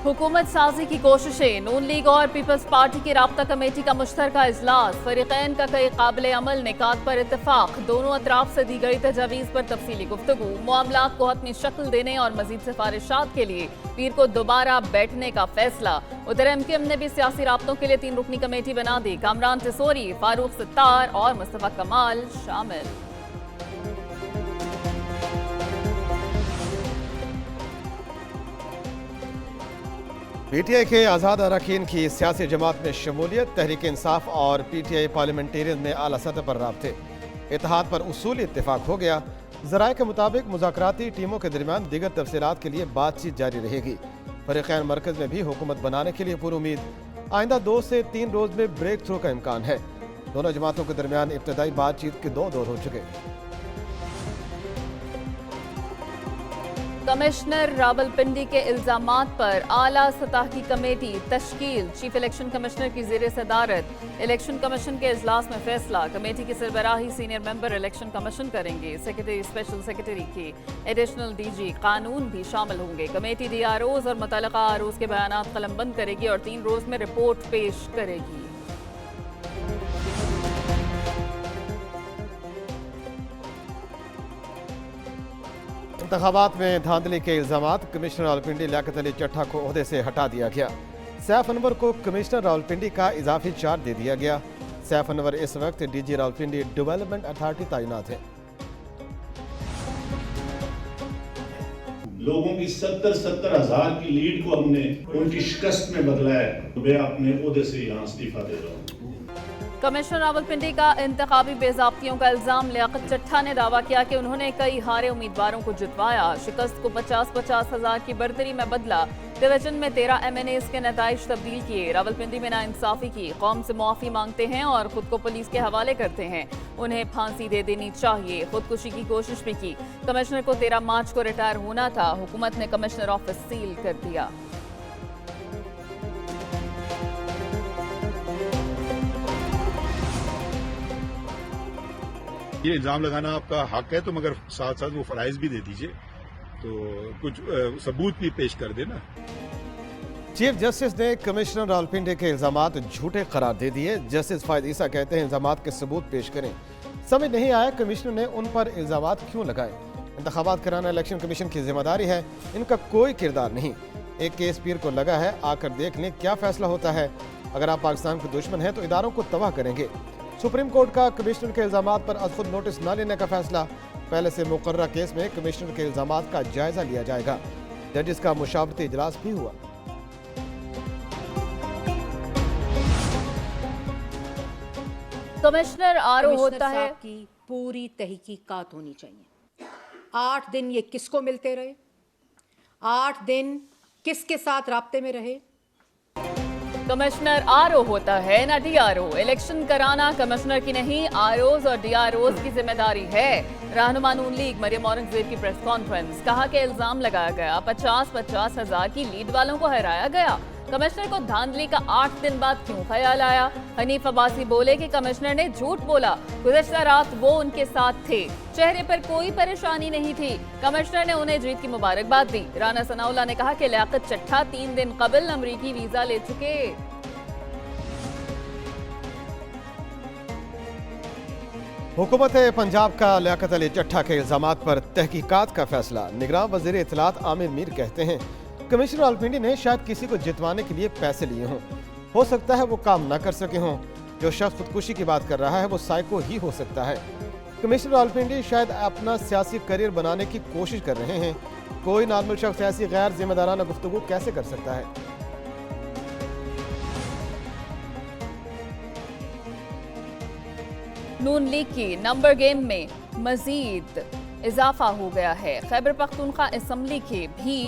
हुकूमत साजी की कोशिशें, नून लीग और पीपल्स पार्टी की राब्ता कमेटी का मुश्तरका इजलास, फरीकैन का कई काबिल अमल निकात पर इत्तेफाक, दोनों अतराफ से दी गई तजावीज़ पर तफसीली गुफ्तगू, मामलात को हतमी शक्ल देने और मजीद सिफारिशात के लिए पीर को दोबारा बैठने का फैसला। उधर MKM ने भी सियासी राब्तों के लिए 3 रुकनी कमेटी बना दी, कामरान तिसोरी, फारूक सत्तार और मुस्तफा कमाल शामिल। PTI के आज़ाद अरकान की सियासी जमात में शमूलियत, तहरीक इंसाफ और PTI पार्लियामेंटेरियन में आला सतह पर राब्ते, इत्तेहाद पर उसूली इत्तेफाक हो गया। ज़राए के मुताबिक मुज़ाकराती टीमों के दरमियान दीगर तफसीलात के लिए बातचीत जारी रहेगी। फरीकैन मरकज़ में भी हुकूमत बनाने के लिए पूरी उम्मीद। आइंदा 2 से 3 रोज़ में ब्रेक थ्रू का इम्कान है। दोनों जमातों के दरमियान इब्तदाई बातचीत के 2 दौर हो चुके। कमिश्नर रावलपिंडी के इल्जामात पर आला सतह की कमेटी तश्कील, चीफ इलेक्शन कमिश्नर की ज़ेर सदारत। इलेक्शन कमीशन के इजलास में फैसला, कमेटी की सरबराही सीनियर मेंबर इलेक्शन कमीशन करेंगे। सेक्रेटरी, स्पेशल सेक्रेटरी के एडिशनल DG कानून भी शामिल होंगे। कमेटी DROs और मुतल्लिका ROs के बयानात कलमबंद करेगी और 3 रोज़ में रिपोर्ट पेश करेगी। इंतखाबात में धांधली के इल्जामात, कमिश्नर रावलपिंडी लियाकत अली चट्ठा को ओहदे से हटा दिया गया। सैफ अनवर को कमिश्नर रावलपिंडी का इजाफी चार्ज दे दिया गया। सैफ अनवर इस वक्त DG रावलपिंडी डेवलपमेंट अथॉरिटी तैनात है। लोगों की 70 हज़ार की लीड को हमने उनकी शिकस्त में बदला है। मैं अपने ओहदे से यहाँ इस्तीफा दे रहा हूँ। कमिश्नर रावलपिंडी का इंतखाबी बेज़ाब्तियों का इल्जाम, लियाकत चट्ठा ने दावा किया कि उन्होंने कई हारे उम्मीदवारों को जितवाया, शिकस्त को 50-50 हज़ार की बर्तरी में बदला, डिवीजन में 13 MNAs के नताइज तब्दील किए। रावलपिंडी में नाइंसाफी की, कौम से मुआफ़ी मांगते हैं और खुद को पुलिस के हवाले करते हैं। उन्हें फांसी दे देनी चाहिए। खुदकुशी की कोशिश भी की। कमिश्नर को 13 मार्च को रिटायर होना था। हुकूमत ने कमिश्नर ऑफिस सील कर दिया। ये इल्जाम लगाना आपका हक है, तो मगर साथ साथ वो फराइज भी दे दीजिए, तो कुछ सबूत भी पेश कर देना। चीफ जस्टिस ने कमिश्नर रावलपिंडी के इल्जामात झूठे करार दे दिए। जस्टिस फायद ईसा कहते हैं इल्जामात के सबूत पेश करें। समझ नहीं आया कमिश्नर ने उन पर इल्जामात क्यों लगाए। इंतखाबात कराना इलेक्शन कमीशन की जिम्मेदारी है, इनका कोई किरदार नहीं। एक केस पीर को लगा है, आकर देख लें क्या फैसला होता है। अगर आप पाकिस्तान के दुश्मन हैं तो इदारों को तबाह करेंगे। सुप्रीम कोर्ट का कमिश्नर के इल्जामात पर खुद नोटिस न लेने का फैसला। पहले से मुकर्रर केस में कमिश्नर के इल्जामात का जायजा लिया जाएगा। जजिस का मुशावरती इजलास भी हुआ। कमिश्नर RO होता है की पूरी तहकीकात होनी चाहिए। 8 दिन ये किसको मिलते रहे, 8 दिन किसके साथ राब्ते में रहे। कमिश्नर RO होता है ना DRO। इलेक्शन कराना कमिश्नर की नहीं, ROs और DROs की जिम्मेदारी है। रहनुमा नून लीग मरियम औरंगजेब की प्रेस कॉन्फ्रेंस, कहा कि इल्जाम लगाया गया 50-50 हज़ार की लीड वालों को हराया गया। कमिश्नर को धांधली का 8 दिन बाद क्यों ख्याल आया। हनीफ अब्बासी बोले कि कमिश्नर ने झूठ बोला, गुज़श्ता रात वो उनके साथ थे, चेहरे पर कोई परेशानी नहीं थी। कमिश्नर ने उन्हें जीत की मुबारकबाद दी। राना सनाउल्लाह ने कहा कि लियाकत चट्ठा 3 दिन कबल अमरीकी वीजा ले चुके। हुकूमत पंजाब का लियाकत अली चट्ठा के इल्जामात पर तहकीकात का फैसला। निगरान वज़ीर इत्तलात आमिर मीर कहते हैं कमिश्नर रावलपिंडी ने शायद किसी को जितवाने के लिए पैसे लिए हों। हो सकता है वो काम ना कर सके हों। जो शख्स खुदकुशी की बात कर रहा है वो साइको ही हो सकता है। कमिश्नर रावलपिंडी शायद अपना सियासी करियर बनाने की कोशिश कर रहे हैं। कोई नॉर्मल शख्स ऐसी गैर जिम्मेदाराना गुफ्तगू कैसे कर सकता है। नून लीग की नंबर गेम में मजीद इजाफा हो गया है। खैबर पख्तूनख्वा असम्बली के भी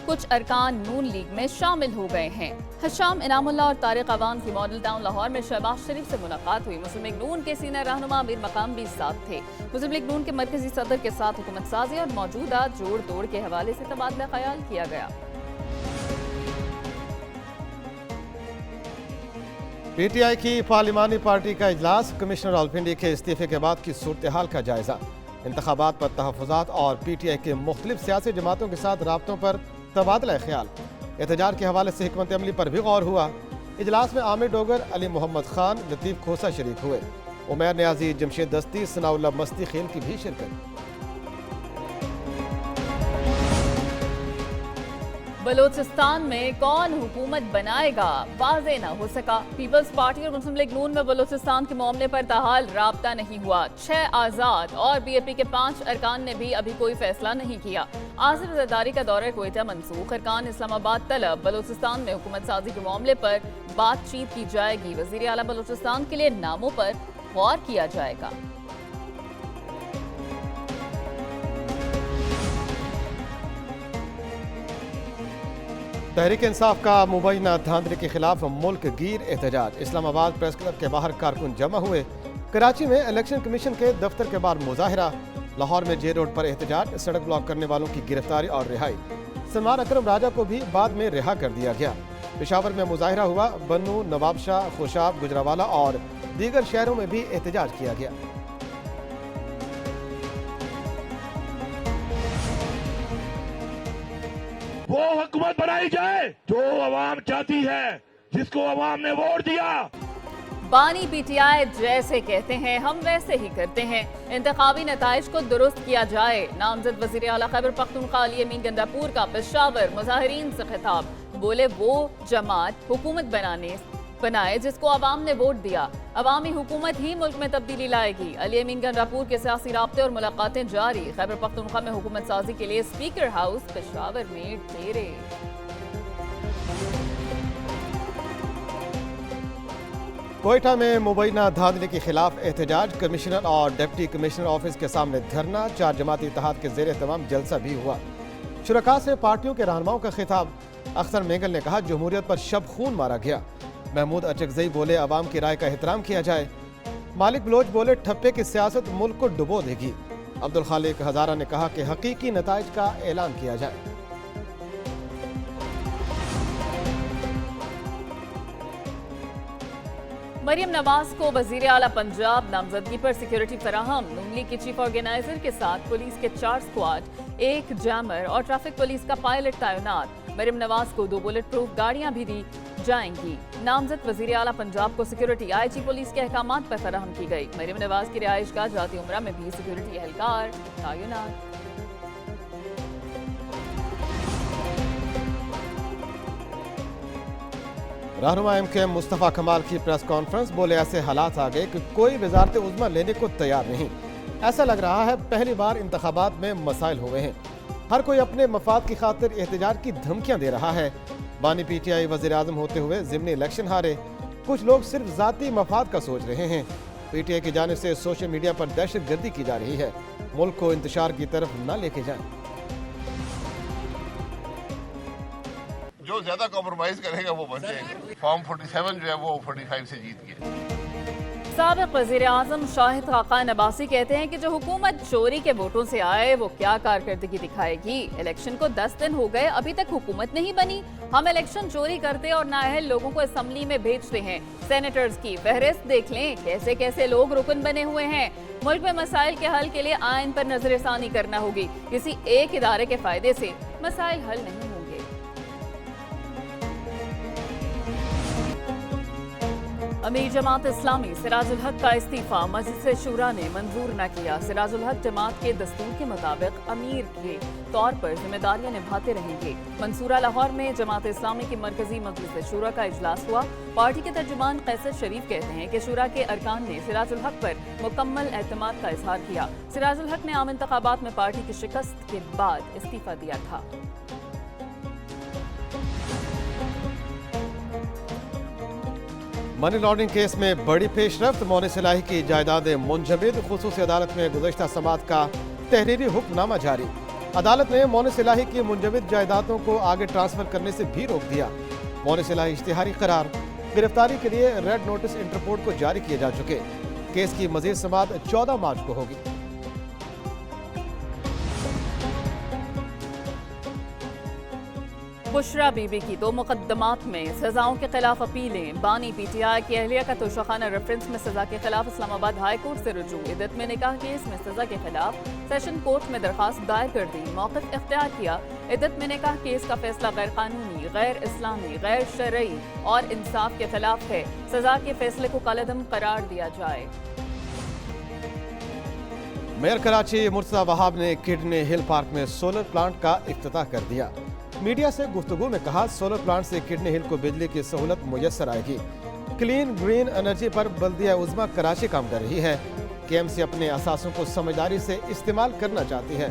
कुछ अरकान नून लीग में शामिल हो गए हैं। हशाम इनामुल्लाह और तारिक अवान की मॉडल टाउन लाहौर में शहबाज शरीफ से मुलाकात हुई। मुस्लिम लीग नून के सीनियर रहनुमा अमीर मकाम भी साथ थे। मुस्लिम लीग नून के मरकजी सदर के साथ हुकूमत साजी और मौजूदा जोड़ तोड़ के हवाले से तबादला ख्याल किया गया। PTI की पार्लिमानी पार्टी का इजलास, कमिश्नर रावलपिंडी के इस्तीफे के बाद की सूरत हाल का जायजा। इंतखाबात पर तहफ़्फ़ुज़ात और PTI के मुख्तलिफ सियासी जमातों के साथ राब्तों पर तबादला ख्याल। एहतजाज के हवाले से हिकमत अमली पर भी गौर हुआ। इजलास में आमिर डोगर, अली मोहम्मद खान, लतीफ़ खोसा शरीक हुए। उमैर न्याजी, जमशेद दस्ती, सनाउल्ला मस्ती खेल की भी शिरकत। बलूचिस्तान में कौन हुकूमत बनाएगा वाज़े न हो सका। पीपल्स पार्टी और मुस्लिम लीग नून में बलूचिस्तान के मामले पर ताहाल राब्ता नहीं हुआ। 6 आज़ाद और बीएपी के 5 अरकान ने भी अभी कोई फैसला नहीं किया। आसिफ ज़रदारी का दौरा क्वेटा मनसूख, अरकान इस्लामाबाद तलब। बलूचिस्तान में हुकूमत साजी के मामले पर बातचीत की जाएगी। वज़ीर आला बलूचिस्तान के लिए नामों पर गौर किया जाएगा। तहरीक इंसाफ का मुबैना धांधली के खिलाफ मुल्क गिर एहतजाज। इस्लामाबाद प्रेस क्लब के बाहर कारकुन जमा हुए। कराची में इलेक्शन कमीशन के दफ्तर के बाहर मुजाहिरा। लाहौर में जे रोड पर एहतजाज, सड़क ब्लॉक करने वालों की गिरफ्तारी और रिहाई। सलमान अकरम राजा को भी बाद में रिहा कर दिया गया। पेशावर में मुजाहिरा हुआ। बन्नू, नवाबशाह, खुशाब, गुजरावाला और दीगर शहरों में भी एहतजाज किया गया। वो हुकूमत बनाई जाए जो अवाम चाहती है, जिसको अवाम ने वोट दिया। बानी पीटीआई जैसे कहते हैं हम वैसे ही करते हैं। इंतखाबी नताइज को दुरुस्त किया जाए। नामजद वज़ीर आला खैबर पख्तूनख्वा अली अमीन गंडापुर का पेशावर मुजाहिरीन से खिताब। बोले वो जमात हुकूमत बनाए जिसको अवाम ने वोट दिया। अवामी हुकूमत ही मुल्क में तब्दीली लाएगी। अली अमीन गंडापुर के सियासी राब्ते और मुलाकातें जारी। खैबर पख्तूनख्वा में हुकूमत साजी के लिए स्पीकर हाउस पेशावर में डेरे। कोयटा में मुबैना धांधली के खिलाफ एहतजाज। कमिश्नर और डिप्टी कमिश्नर ऑफिस के सामने धरना। 4 जमाती इत्तेहाद के ज़ेरे तमाम जलसा भी हुआ। शुरका से पार्टियों के रहनुमाओं का खिताब। अख्तर मेंगल ने कहा जमहूरियत पर शब खून मारा गया। महमूद अचकजई बोले अवाम की राय का एहतराम किया जाए। मालिक बलोच बोले ठप्पे की सियासत मुल्क को डुबो देगी। अब्दुल खालिक हजारा ने कहा कि हकीकी नताइज का ऐलान किया जाए। मरियम नवाज को वजीर आला पंजाब नामजदगी पर सिक्योरिटी फराहम। नून लीग की चीफ ऑर्गेनाइजर के साथ पुलिस के 4 स्क्वाड, 1 जैमर और ट्रैफिक पुलिस का पायलट तैनात। मरियम नवाज को 2 बुलेट प्रूफ गाड़ियां भी दी जाएंगी। नामजद वजीर आला पंजाब को सिक्योरिटी आईजी पुलिस के अहकामात पर फराहम की गई। मरियम नवाज की रिहाइश गाह जाती उमरा में भी सिक्योरिटी एहलकार तैनात। रहनुमा एमकेएम मुस्तफ़ा कमाल की प्रेस कॉन्फ्रेंस। बोले ऐसे हालात आ गए कि कोई वजारत उज़्मा लेने को तैयार नहीं। ऐसा लग रहा है पहली बार इंतखाबात में मसाइल हुए हैं। हर कोई अपने मफाद की खातिर एहतजाज की धमकियां दे रहा है। बानी पीटीआई वज़ीर आज़म होते हुए ज़िमनी इलेक्शन हारे। कुछ लोग सिर्फ ज़ाती मफाद का सोच रहे हैं। पीटीआई की जानिब से सोशल मीडिया पर दहशत गर्दी की जा रही है। मुल्क को इंतशार की तरफ न लेके जाएं। जो ज्यादा कॉम्प्रोमाइज करेगा वो बन जाएगा। फॉर्म 47 जो है वो 45 से जीत गया। साबिक वज़ीर आज़म शाहिद खाकान अब्बासी कहते हैं कि जो हुकूमत चोरी के वोटों से आए वो क्या कारकर्दगी दिखाएगी। इलेक्शन को 10 दिन हो गए, अभी तक हुकूमत नहीं बनी। हम इलेक्शन चोरी करते और नाअहल लोगों को असेंबली में भेजते हैं। सेनेटर्स की फहरिस्त देख लें, कैसे कैसे लोग रुकन बने हुए हैं। मुल्क में मसाइल के हल के लिए आइन पर नजरसानी करना होगी। किसी एक इदारे के फायदे से मसाइल हल नहीं होंगे। अमीर जमात इस्लामी सिराजुल हक का इस्तीफा मजलिस शुरा ने मंजूर न किया। सिराजुल हक जमात के दस्तूर के मुताबिक अमीर के तौर पर जिम्मेदारियां निभाते रहेंगे। मंसूरा लाहौर में जमात इस्लामी की मरकजी मजलिस शुरा का इजलास हुआ। पार्टी के तर्जुमान कैसर शरीफ कहते हैं कि शुरा के अरकान ने सिराजुल हक पर मुकम्मल एतमाद का इजहार किया। सिराजुल हक ने आम इंतखाबात में पार्टी की शिकस्त के बाद इस्तीफा दिया था। मनी लॉन्ड्रिंग केस में बड़ी पेशरफ्त। मोनिस इलाही की जायदादें मुंजमद। खुसूसी अदालत में गुज़श्ता समात का तहरीरी हुक्मनामा जारी। अदालत ने मोनिस इलाही की मुंजमद जायदादों को आगे ट्रांसफर करने से भी रोक दिया। मोनिस इलाही इश्तिहारी करार। गिरफ्तारी के लिए रेड नोटिस इंटरपोल को जारी किए जा चुके। केस की मजीद समात 14 मार्च को होगी। बुशरा बीबी की 2 मुकदमात में सजाओं के खिलाफ अपीलें। बानी पीटीआई की अहलिया का तोशाखाना रेफरेंस में सजा के खिलाफ इस्लामाबाद हाई कोर्ट से रुजू। इद्दत में निकाह केस में सजा के खिलाफ सेशन कोर्ट में दरखास्त दायर कर दी। मौक़िफ़ इख्तियार किया। इद्दत में निकाह केस का फैसला गैर कानूनी, गैर इस्लामी, गैर शरई और इंसाफ के खिलाफ है। सजा के फैसले को कालेदम करार दिया जाए। मेयर कराची मुर्तज़ा वहाब ने किडनी हिल पार्क में सोलर प्लांट का इफ्तिताह कर दिया। मीडिया से गुफ्तगू में कहा, सोलर प्लांट से किडनी हिल को बिजली की सहूलत मुयस्सर आएगी। क्लीन ग्रीन एनर्जी पर बल्दिया उज़्मा कराची काम कर रही है। केएमसी अपने असासों को समझदारी से इस्तेमाल करना चाहती है।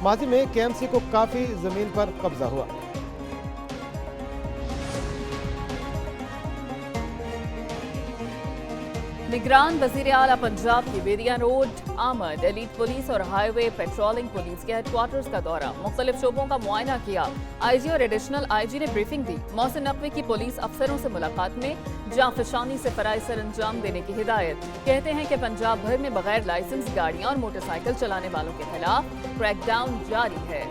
माजी में केएमसी को काफ़ी ज़मीन पर कब्जा हुआ। निगरान वज़ीर आला पंजाब की बेरिया रोड आमद एलीट पुलिस और हाईवे पेट्रोलिंग पुलिस के हेडक्वार्टर्स का दौरा, मुख्तलिफ शोबों का मुआयना किया। आईजी और एडिशनल आईजी ने ब्रीफिंग दी। मोहसिन नकवी की पुलिस अफसरों से मुलाकात में जांफशानी से फराइज़ सर अंजाम देने की हिदायत। कहते हैं कि पंजाब भर में बगैर लाइसेंस गाड़ियां और मोटरसाइकिल चलाने वालों के खिलाफ क्रैकडाउन जारी है।